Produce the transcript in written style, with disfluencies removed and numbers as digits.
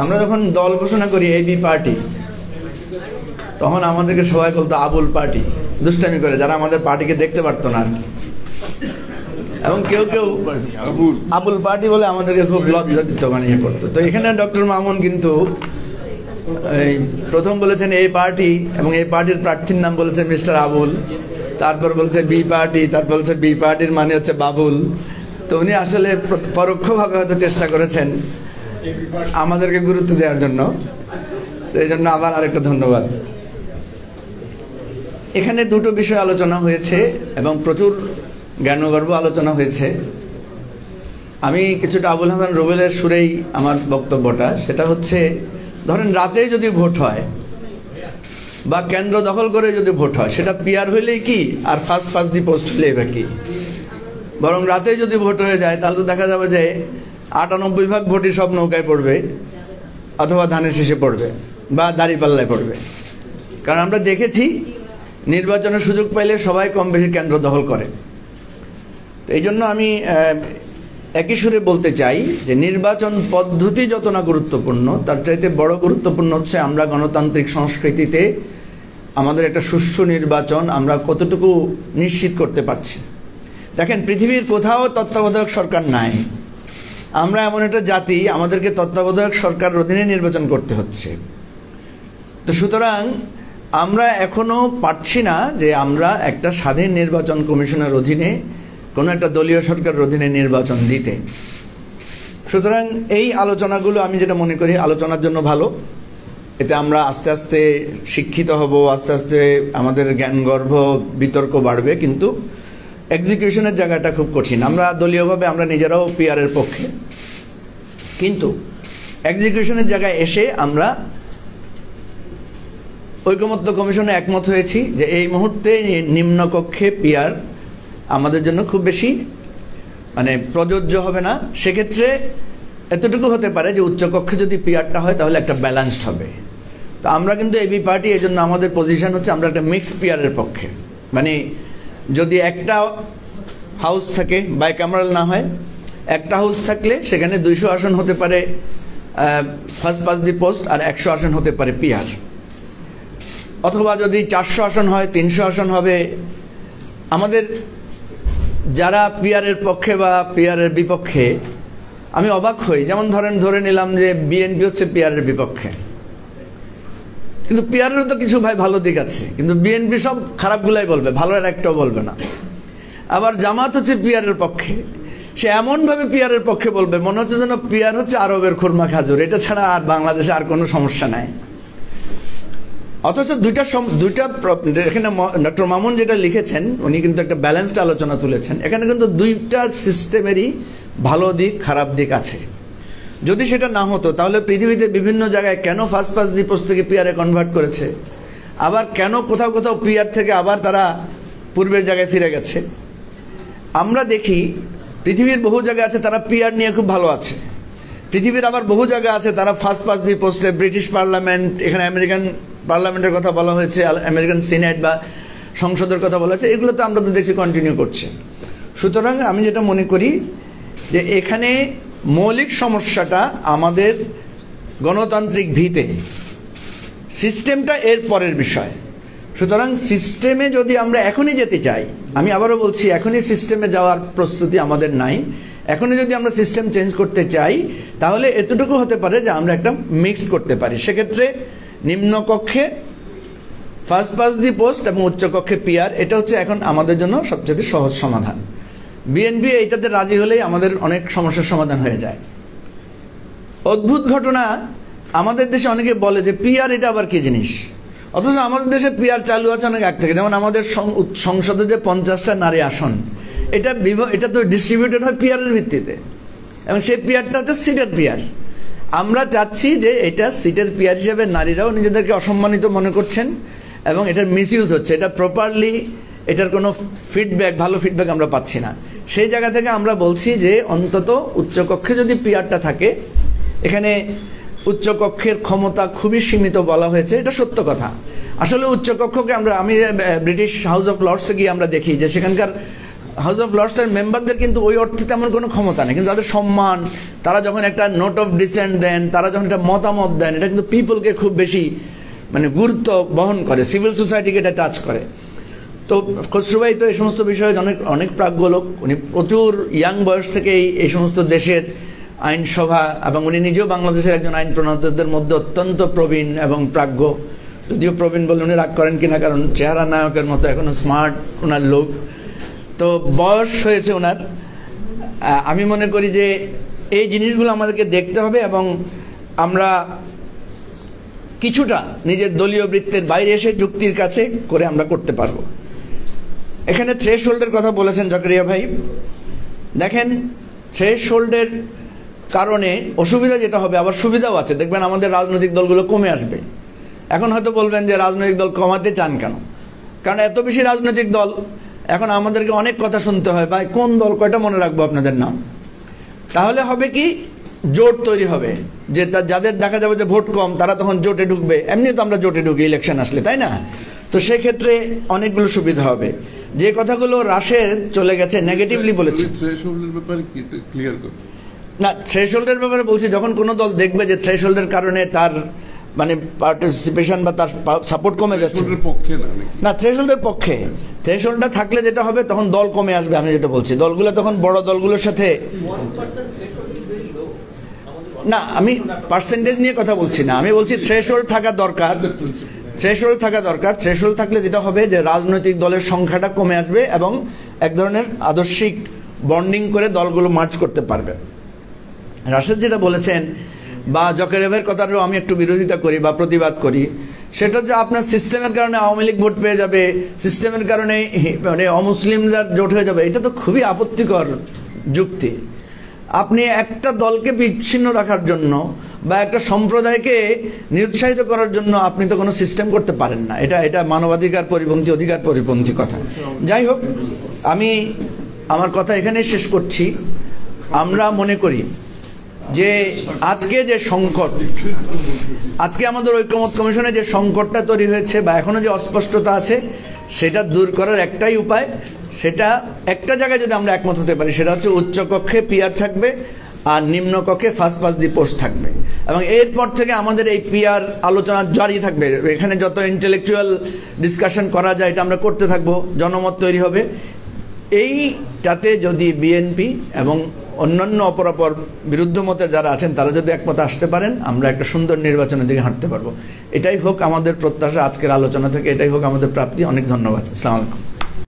আমরা যখন দল ঘোষণা করি এবি পার্টি, তখন আমাদেরকে সবাই বলতো আবুল পার্টি, দুষ্টামি করে, যারা আমাদের পার্টিকে দেখতে পারতো না আর কি। এবং কেউ কেউ আবুল পার্টি বলে আমাদেরকে খুব লজ্জা দিত, বানিয়ে করতো। তো এখানে ডক্টর মামুন কিন্তু প্রথম বলেছেন এই পার্টি, এবং এই পার্টির প্রার্থীর নাম বলেছেন মিস্টার আবুল, তারপর বলছে বি পার্টি, তারপর বলছে বি পার্টির মানে হচ্ছে বাবুল। তো উনি আসলে পরোক্ষভাবে হয়তো চেষ্টা করেছেন আমাদেরকে গুরুত্ব দেওয়ার জন্য। এই জন্য আবার আরেকটা ধন্যবাদ। এখানে দুটো বিষয় আলোচনা হয়েছে এবং প্রচুর জ্ঞানগর্ভ আলোচনা হয়েছে। আমি কিছুটা আবুল হাসান রুবেলের সুরেই আমার বক্তব্যটা, সেটা হচ্ছে ধরেন রাতে যদি ভোট হয় বা কেন্দ্র দখল করে যদি ভোট হয়, সেটা পিআর হইলেই কি আর ফার্স্ট দি পোস্ট হলেই বা কি। বরং রাতে যদি ভোট হয়ে যায় তাহলে তো দেখা যাবে যে 98% ভোটই সব নৌকায় পড়বে, অথবা ধানের শীষে পড়বে বা দাঁড়িপাল্লায় পড়বে। কারণ আমরা দেখেছি নির্বাচনের সুযোগ পাইলে সবাই কম বেশি কেন্দ্র দখল করে। তো এই জন্য আমি একই সুরে বলতে চাই যে নির্বাচন পদ্ধতি যত না গুরুত্বপূর্ণ, তার চাইতে বড় গুরুত্বপূর্ণ হচ্ছে আমরা গণতান্ত্রিক সংস্কৃতিতে আমাদের একটা সুষ্ঠু নির্বাচন আমরা কতটুকু নিশ্চিত করতে পারছি। দেখেন, পৃথিবীর কোথাও তত্ত্বাবধায়ক সরকার নাই। আমরা এমন একটা জাতি, আমাদেরকে তত্ত্বাবধায়ক সরকারের অধীনে নির্বাচন করতে হচ্ছে। তো সুতরাং আমরা এখনো পারছি না যে আমরা একটা স্বাধীন নির্বাচন কমিশনের অধীনে কোনো একটা দলীয় সরকারের অধীনে নির্বাচন দিতে। সুতরাং এই আলোচনাগুলো আমি যেটা মনে করি আলোচনার জন্য ভালো। এতে আমরা আস্তে আস্তে শিক্ষিত হব, আস্তে আস্তে আমাদের জ্ঞানগর্ভ বিতর্ক বাড়বে, কিন্তু এক্সিকিউশনের জায়গাটা খুব কঠিন। আমরা দলীয়ভাবে আমরা নিজেরাও পিআরের পক্ষে, কিন্তু এক্সিকিউশনের জায়গায় এসে আমরা ঐকমত্য কমিশনে একমত হয়েছি যে এই মুহূর্তে নিম্নকক্ষে পিআর আমাদের জন্য খুব বেশি প্রযোজ্য হবে না। সেক্ষেত্রে এতটুকু হতে পারে যে উচ্চকক্ষে যদি পিআরটা হয় তাহলে একটা ব্যালেন্সড হবে। তো আমরা কিন্তু এবি পার্টি, এই জন্য আমাদের পজিশন হচ্ছে আমরা একটা মিক্সড পিআরের পক্ষে। যদি একটা হাউস থাকে, বাইক্যামেরাল না হয়, একটা হাউস থাকলে সেখানে 200 আসন হতে পারে ফার্স্ট দি পোস্ট, আর 100 আসন হতে পারে পিআর। অথবা যদি 400 আসন হয়, 300 আসন হবে। আমাদের যারা পিআরের পক্ষে বা পিআরের বিপক্ষে, আমি অবাক হই, যেমন ধরে নিলাম যে বিএনপি হচ্ছে পিআরের বিপক্ষে, কিন্তু পিআরেরও তো কিছু ভালো দিক আছে, কিন্তু বিএনপি সব খারাপগুলাই বলবে, ভালোর একটাও বলবে না। আবার জামাত হচ্ছে পিআরের পক্ষে, সে এমনভাবে পিআরের পক্ষে বলবে মনে হচ্ছে যেন পিআর হচ্ছে আরবের খুরমা খাজুর, এটা ছাড়া আর বাংলাদেশে আর কোনো সমস্যা নাই। অথচ দুইটা এখানে ডক্টর মামুন যেটা লিখেছেন, উনি কিন্তু একটা ব্যালেন্সড আলোচনা তুলেছেন। এখানে কিন্তু দুইটা সিস্টেমেরই ভালো দিক খারাপ দিক আছে। যদি সেটা না হতো তাহলে পৃথিবীতে বিভিন্ন জায়গায় কেন ফার্স্ট দি পোস্ট থেকে পিআরে কনভার্ট করেছে, আবার কেন কোথাও কোথাও পিআর থেকে আবার তারা পূর্বের জায়গায় ফিরে গেছে। আমরা দেখি পৃথিবীর বহু জায়গা আছে তারা পিআর নিয়ে খুব ভালো আছে। পৃথিবীর আবার বহু জায়গা আছে তারা ফার্স্ট দি পোস্টে, ব্রিটিশ পার্লামেন্ট, এখানে আমেরিকান পার্লামেন্টের কথা বলা হয়েছে, আমেরিকান সিনেট বা সংসদের কথা বলা হয়েছে, এগুলো তো আমরা তো দেখছি কন্টিনিউ করছে। সুতরাং আমি যেটা মনে করি যে এখানে মৌলিক সমস্যাটা আমাদের গণতান্ত্রিক ভিতে, সিস্টেমটা এর পরের বিষয়। সুতরাং সিস্টেমে যদি আমরা এখনই যেতে চাই, আমি আবারও বলছি এখনই সিস্টেমে যাওয়ার প্রস্তুতি আমাদের নাই। এখনই যদি আমরা সিস্টেম চেঞ্জ করতে চাই তাহলে এতটুকু হতে পারে যে আমরা একটা মিক্সড করতে পারি। সেক্ষেত্রে নিম্নকক্ষে ফার্স্ট দি পোস্ট এবং উচ্চকক্ষে পিআর, এটা হচ্ছে এখন আমাদের জন্য সবচেয়ে সহজ সমাধান। বিএনপি এইটাতে রাজি হলেই আমাদের অনেক সমস্যার সমাধান হয়ে যায়। অদ্ভুত ঘটনা, আমাদের দেশে অনেকে বলে যে পিআর এটা আবার কি জিনিস, অথচ আমাদের দেশে পিআর চালু আছে অনেক আগ থেকে। যেমন আমাদের সংসদে যে 50টা নারী আসন, এটা তো ডিস্ট্রিবিউটেড হয় পিআরের ভিত্তিতে, এবং সেই পিআরটা হচ্ছে সিটের পিআর। আমরা চাচ্ছি যে এটা সিটের পিআর হিসেবে নারীরাও নিজেদেরকে অসম্মানিত মনে করছেন এবং এটার মিসইউজ হচ্ছে। এটা প্রপারলি, এটার কোনো ভালো ফিডব্যাক আমরা পাচ্ছি না। সেই জায়গা থেকে আমরা বলছি যে অন্তত উচ্চকক্ষে যদি পিআরটা থাকে, এখানে উচ্চকক্ষের ক্ষমতা খুবই সীমিত বলা হয়েছে, এটা সত্য কথা। আসলে উচ্চকক্ষকে আমি ব্রিটিশ হাউস অফ লর্ডসে গিয়ে আমরা দেখি যে সেখানকার হাউস অফ লর্ডসের মেম্বারদের কিন্তু ওই অর্থে তেমন কোনো ক্ষমতা নেই, কিন্তু তাদের সম্মান, তারা যখন একটা নোট অফ ডিসেন্ট দেন, তারা যখন একটা মতামত দেন, এটা কিন্তু পিপলকে খুব বেশি মানে গুরুত্ব বহন করে, সিভিল সোসাইটিকে এটা টাচ করে। তো খসরু ভাই তো এই সমস্ত বিষয়ে অনেক প্রাজ্ঞ লোক, উনি প্রচুর ইয়াং বয়স থেকেই এই সমস্ত দেশের আইনসভা, এবং উনি নিজেও বাংলাদেশের একজন আইন প্রণেতাদের মধ্যে অত্যন্ত প্রবীণ এবং প্রাজ্ঞ। যদিও প্রবীণ বলে উনি রাগ করেন কিনা, কারণ চেহারা নায়কের মতো এখনো স্মার্ট ওনার লোক, তো বয়স হয়েছে ওনার। আমি মনে করি যে এই জিনিসগুলো আমাদেরকে দেখতে হবে, এবং আমরা কিছুটা নিজের দলীয় বৃত্তের বাইরে এসে যুক্তির কাছে করে আমরা করতে পারবো। এখানে থ্রেশহোল্ডের কথা বলেছেন জাকারিয়া ভাই। দেখেন, থ্রেশহোল্ডের কারণে অসুবিধা যেটা হবে, আবার সুবিধাও আছে। দেখবেন আমাদের রাজনৈতিক দলগুলো কমে আসবে। এখন হয়তো বলবেন যে রাজনৈতিক দল কমাতে চান কেন? কারণ এত বেশি রাজনৈতিক দল, এখন আমাদেরকে অনেক কথা শুনতে হয়, ভাই কোন দল কয়টা মনে রাখবো আপনাদের নাম। তাহলে হবে কি, জোট তৈরি হবে, যে যাদের দেখা যাবে যে ভোট কম তারা তখন জোটে ঢুকবে। এমনি তো আমরা জোটে ঢুকি ইলেকশন আসলে, তাই না? তো সেক্ষেত্রে অনেকগুলো সুবিধা হবে। যে কথাগুলো রাশেদ চলে গেছে নেগেটিভলি বলেছে, না থ্রেশহোল্ডের ব্যাপারে বলছি, যখন কোনো দল দেখবে যে থ্রেশহোল্ডের কারণে তার মানে পার্টিসিপেশন বা তার সাপোর্ট কমে যাচ্ছে, না থ্রেশহোল্ডের পক্ষে। থ্রেশহোল্ডটা থাকলে যেটা হবে, তখন দল কমে আসবে। আমি যেটা বলছি, দলগুলো তখন বড় দলগুলোর সাথে, না আমি পার্সেন্টেজ নিয়ে কথা বলছি না, আমি বলছি থ্রেশহোল্ড থাকা দরকার। থ্রেশহোল্ড থাকা দরকার। থ্রেশহোল্ড থাকলে যেটা হবে যে রাজনৈতিক দলের সংখ্যাটা কমে আসবে, এবং এক ধরনের আদর্শিক বন্ডিং করে দলগুলো মার্চ করতে পারবে। রাশেদ যেটা বলেছেন, বা জাকারিয়া ভাইয়ের কথাটাও আমি একটু বিরোধিতা করি বা প্রতিবাদ করি, সেটা যে আপনার সিস্টেমের কারণে আওয়ামী লীগ ভোট পেয়ে যাবে, সিস্টেমের কারণে মানে অমুসলিমরা জোট হয়ে যাবে, এটা তো খুবই আপত্তিকর যুক্তি। আপনি একটা দলকে বিচ্ছিন্ন রাখার জন্য বা একটা সম্প্রদায়কে নিরুৎসাহিত করার জন্য আপনি তো কোনো সিস্টেম করতে পারেন না। এটা মানবাধিকার পরিপন্থী, অধিকার পরিপন্থী কথা। যাই হোক, আমি আমার কথা এখানেই শেষ করছি। আমরা মনে করি যে আজকে যে সংকট, আজকে আমাদের ঐক্যমত কমিশনে যে সংকটটা তৈরি হয়েছে বা এখনো যে অস্পষ্টতা আছে, সেটা দূর করার একটাই উপায়, সেটা একটা জায়গায় যদি আমরা একমত হতে পারি, সেটা হচ্ছে উচ্চ কক্ষে পিআর থাকবে আর নিম্ন কক্ষে ফার্স্ট পাস দি পোস্ট থাকবে, এবং এরপর থেকে আমাদের এই পিআর আলোচনা জারি থাকবে। এখানে যত ইন্টেলেকচুয়াল ডিসকাশন করা যায় এটা আমরা করতে থাকবো, জনমত তৈরি হবে। এইটাতে যদি বিএনপি এবং অন্যান্য অপরাপর বিরুদ্ধ মতের যারা আছেন তারা যদি একমত আসতে পারেন, আমরা একটা সুন্দর নির্বাচনের দিকে হাঁটতে পারবো। এটাই হোক আমাদের প্রত্যাশা আজকের আলোচনা থেকে, এটাই হোক আমাদের প্রাপ্তি। অনেক ধন্যবাদ। আসসালামু আলাইকুম।